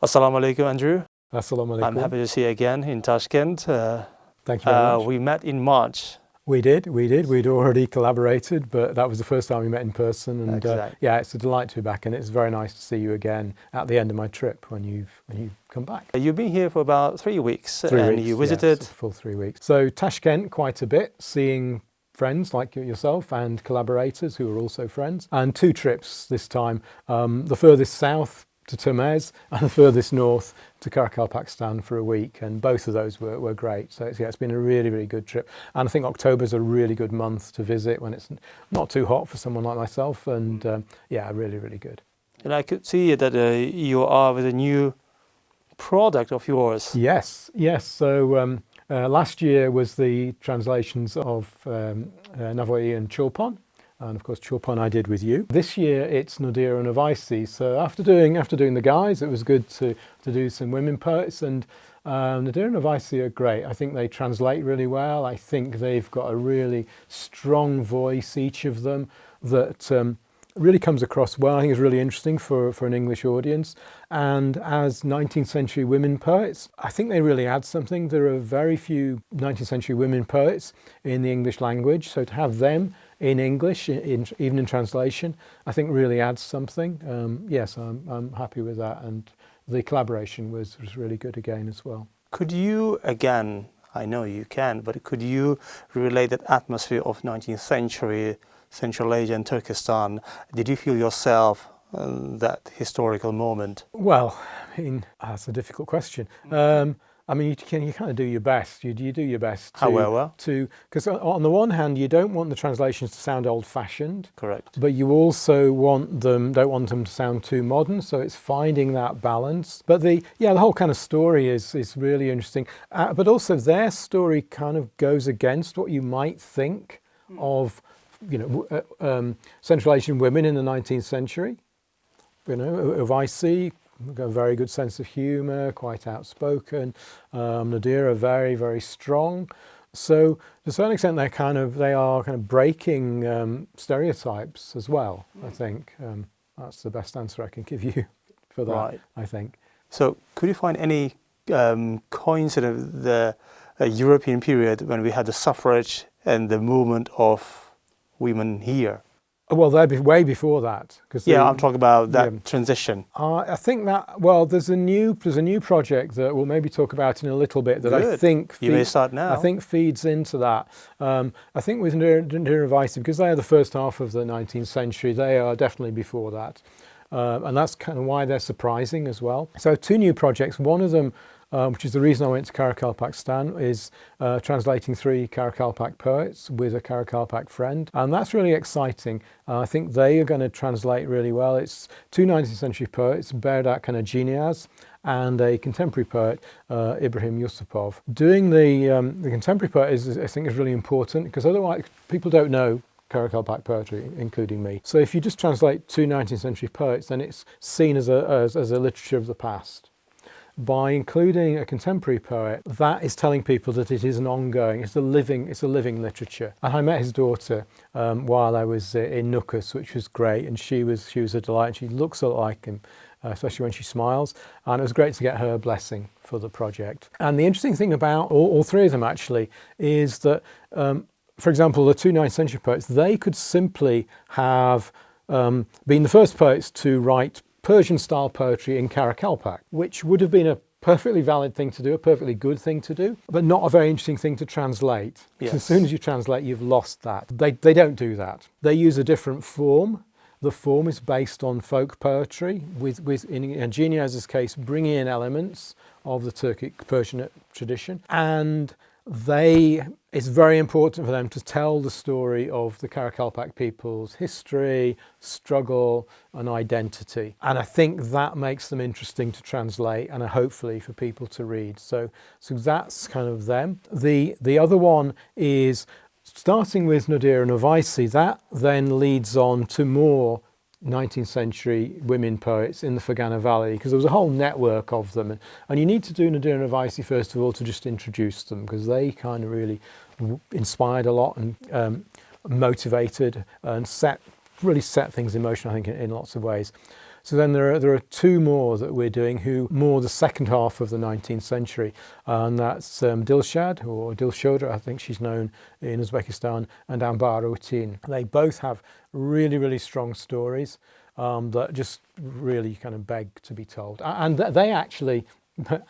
Assalamu alaikum, Andrew. Assalamu alaikum. I'm happy to see you again in Tashkent. Thank you very much. We met in March. We did. We'd already collaborated, but that was the first time we met in person. And Exactly. yeah, it's a delight to be back, and it's very nice to see you again at the end of my trip when you've come back. You've been here for about 3 weeks, 3 and weeks, you visited. yes, a full 3 weeks. So Tashkent quite a bit, seeing friends like yourself and collaborators who are also friends, and 2 trips this time. The furthest south to Termez and the furthest north to Karakalpakstan for a week, and both of those were great. So it's been a really good trip, and I think October's a really good month to visit when it's not too hot for someone like myself, and yeah, really good. And I could see that you are with a new product of yours. Yes. So last year was the translations of Nodira and Chulpan. And of course, Chulpan I did with you. This year it's Nodira and Uvaysiy. So after doing the guys, it was good to do some women poets, and Nodira and Uvaysiy are great. I think they translate really well. I think they've got a really strong voice, each of them, that really comes across well. I think it's really interesting for an English audience. And as 19th century women poets, I think they really add something. There are very few 19th century women poets in the English language, so to have them in English, even in translation, I think really adds something. Yes, I'm happy with that, and the collaboration was really good again as well. Could you, again, I know you can, but could you relate that atmosphere of 19th century Central Asia and Turkestan? Did you feel yourself that historical moment? Well, I mean, that's a difficult question. I mean, you kind of do your best. You do your best because on the one hand, you don't want the translations to sound old-fashioned. Correct. But you also don't want them to sound too modern. So it's finding that balance. But the whole kind of story is really interesting. But also their story kind of goes against what you might think of, Central Asian women in the 19th century. Uvaysiy, got a very good sense of humour, quite outspoken. Nodira, very strong. So to a certain extent, they are kind of breaking stereotypes as well. I think that's the best answer I can give you for that. Right. I think. So could you find any coincidence with the European period when we had the suffrage and the movement of women here? Well, they'd be way before that. I'm talking about that transition. I think that, there's a new project that we'll maybe talk about in a little bit that Good. I think you may start now. I think feeds into that. I think with Nodira and Uvaysiy, because they are the first half of the 19th century, they are definitely before that. And that's kind of why they're surprising as well. So 2 new projects. One of them, which is the reason I went to Karakalpakstan, is translating 3 Karakalpak poets with a Karakalpak friend. And that's really exciting. I think they are going to translate really well. It's 2 19th century poets, Aidakhon and a contemporary poet, Ibrahim Yusupov. Doing the contemporary poet I think is really important, because otherwise people don't know Karakalpak poetry, including me. So if you just translate 2 19th century poets, then it's seen as a literature of the past. By including a contemporary poet, that is telling people that it is an ongoing, it's a living literature. And I met his daughter while I was in Nukus, which was great, and she was a delight. She looks a lot like him, especially when she smiles, and it was great to get her blessing for the project. And the interesting thing about all 3 of them actually is that, for example, the 2 19th century poets, they could simply have been the first poets to write Persian-style poetry in Karakalpak, which would have been a perfectly valid thing to do, a perfectly good thing to do, but not a very interesting thing to translate. Yes. As soon as you translate, you've lost that. They don't do that. They use a different form. The form is based on folk poetry, with in Geniaz's case, bringing in elements of the Turkic Persian tradition, and it's very important for them to tell the story of the Karakalpak people's history, struggle, and identity. And I think that makes them interesting to translate, and hopefully for people to read. So that's kind of them. The other one is starting with Nodira and Uvaysiy. That then leads on to more 19th century women poets in the Fergana Valley, because there was a whole network of them, and you need to do Nodira and Uvaysiy first of all to just introduce them, because they kind of really inspired a lot and motivated and really set things in motion, I think, in lots of ways. So then there are two more that we're doing, who more the second half of the 19th century, and that's Dilshad, or Dilshoda, I think she's known in Uzbekistan, and Ambarutin. They both have really, really strong stories that just really kind of beg to be told. And they actually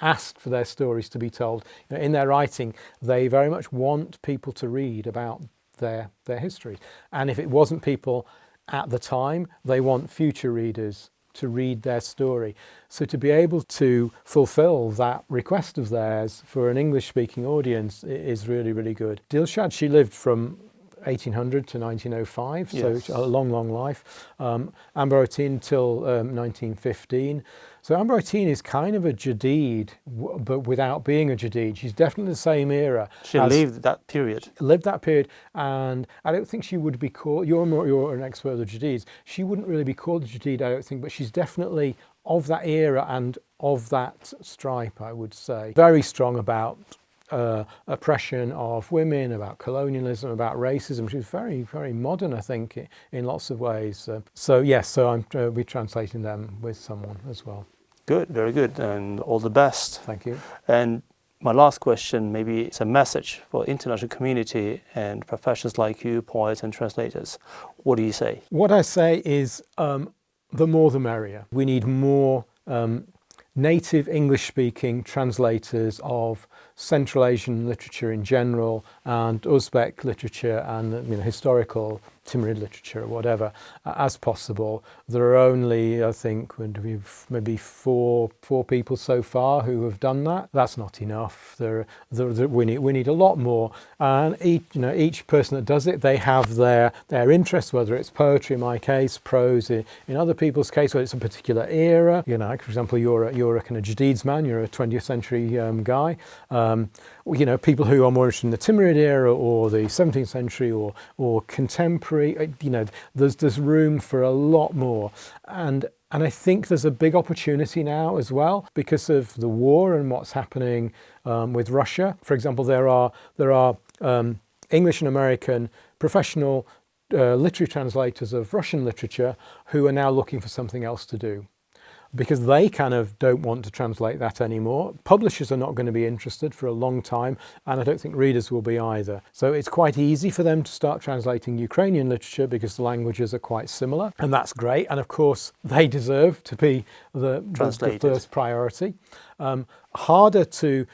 asked for their stories to be told. You know, in their writing, they very much want people to read about their history. And if it wasn't people at the time, they want future readers to read their story. So to be able to fulfill that request of theirs for an English-speaking audience is really, really good. Dilshad, she lived from 1800 to 1905, Yes. so a long, long life. Ambarutin till 1915. So Ambarutin is kind of a Jadid, but without being a Jadid. She's definitely the same era. She lived that period. Lived that period, and I don't think she would be called, you're an expert of the Jadids, she wouldn't really be called a Jadid, I don't think, but she's definitely of that era and of that stripe, I would say. Very strong about oppression of women, about colonialism, about racism. She was very, very modern, I think, in lots of ways. So yes, so I'll be translating them with someone as well. Good, very good, and all the best. Thank you. And my last question, maybe it's a message for international community and professionals like you, poets and translators. What do you say? What I say is the more the merrier. We need more native English-speaking translators of Central Asian literature in general and Uzbek literature and historical Timurid literature or whatever as possible. There are only, I think, maybe four people so far who have done that. That's not enough. We need a lot more. And each person that does it, they have their interest, whether it's poetry in my case, prose in other people's case, whether it's a particular era. For example, you're a kind of Jadids man. You're a 20th century guy. People who are more interested in the Timurid era or the 17th century or contemporary. There's room for a lot more, and I think there's a big opportunity now as well because of the war and what's happening with Russia. For example, there are English and American professional literary translators of Russian literature who are now looking for something else to do, because they kind of don't want to translate that anymore. Publishers are not going to be interested for a long time, and I don't think readers will be either. So it's quite easy for them to start translating Ukrainian literature because the languages are quite similar, and that's great. And of course, they deserve to be the first priority. Harder to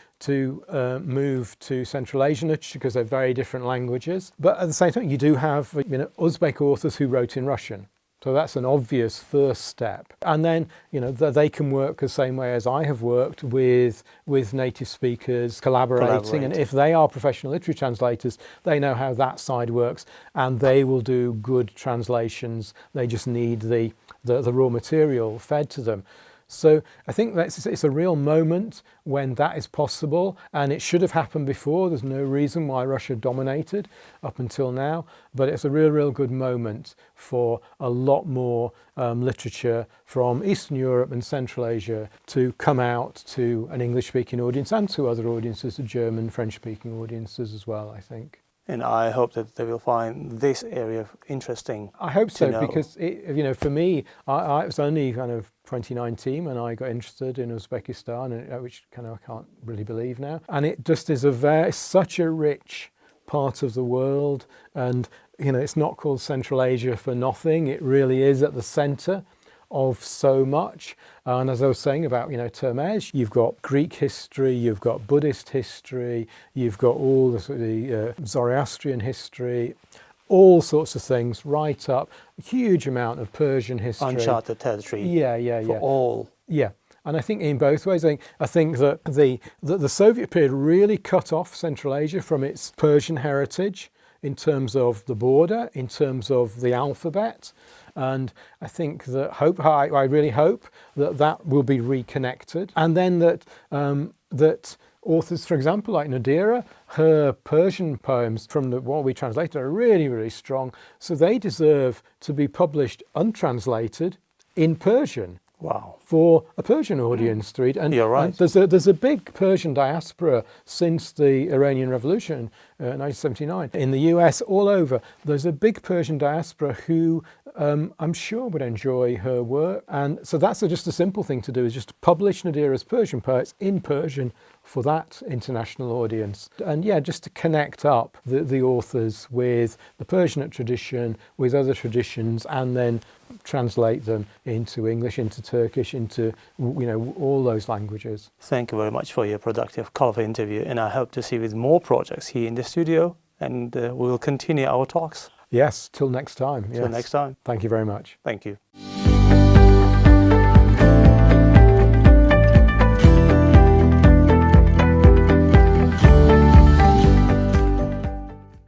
move to Central Asian literature because they're very different languages. But at the same time, you do have Uzbek authors who wrote in Russian. So that's an obvious first step. And then, they can work the same way as I have worked with native speakers, collaborating. And if they are professional literary translators, they know how that side works and they will do good translations. They just need the raw material fed to them. So I think it's a real moment when that is possible, and it should have happened before. There's no reason why Russia dominated up until now, but it's a real good moment for a lot more literature from Eastern Europe and Central Asia to come out to an English-speaking audience and to other audiences, to German, French-speaking audiences as well, I think. And I hope that they will find this area interesting. I hope so, because for me, it was only kind of 2019 when I got interested in Uzbekistan, which kind of I can't really believe now. And it just is such a rich part of the world, and it's not called Central Asia for nothing. It really is at the centre of so much. And as I was saying about, Termez, you've got Greek history, you've got Buddhist history, you've got all the Zoroastrian history, all sorts of things right up, a huge amount of Persian history. Uncharted territory. Yeah. For all. Yeah. And I think in both ways, I think that the Soviet period really cut off Central Asia from its Persian heritage in terms of the border, in terms of the alphabet. And I think that I really hope that will be reconnected. And then that authors, for example, like Nodira, her Persian poems from what we translated are really, really strong. So they deserve to be published untranslated in Persian. Wow. For a Persian audience to read. And you're right. And there's a big Persian diaspora since the Iranian Revolution 1979. In the US, all over, there's a big Persian diaspora who I'm sure would enjoy her work. And so that's just a simple thing to do, is just to publish Nodira's Persian poets in Persian for that international audience. And yeah, just to connect up the authors with the Persianate tradition, with other traditions, and then translate them into English, into Turkish, into, you know, all those languages. Thank you very much for your productive, colourful interview, and I hope to see you with more projects here in the studio, and we will continue our talks. Yes, till next time. Till next time. Thank you very much. Thank you.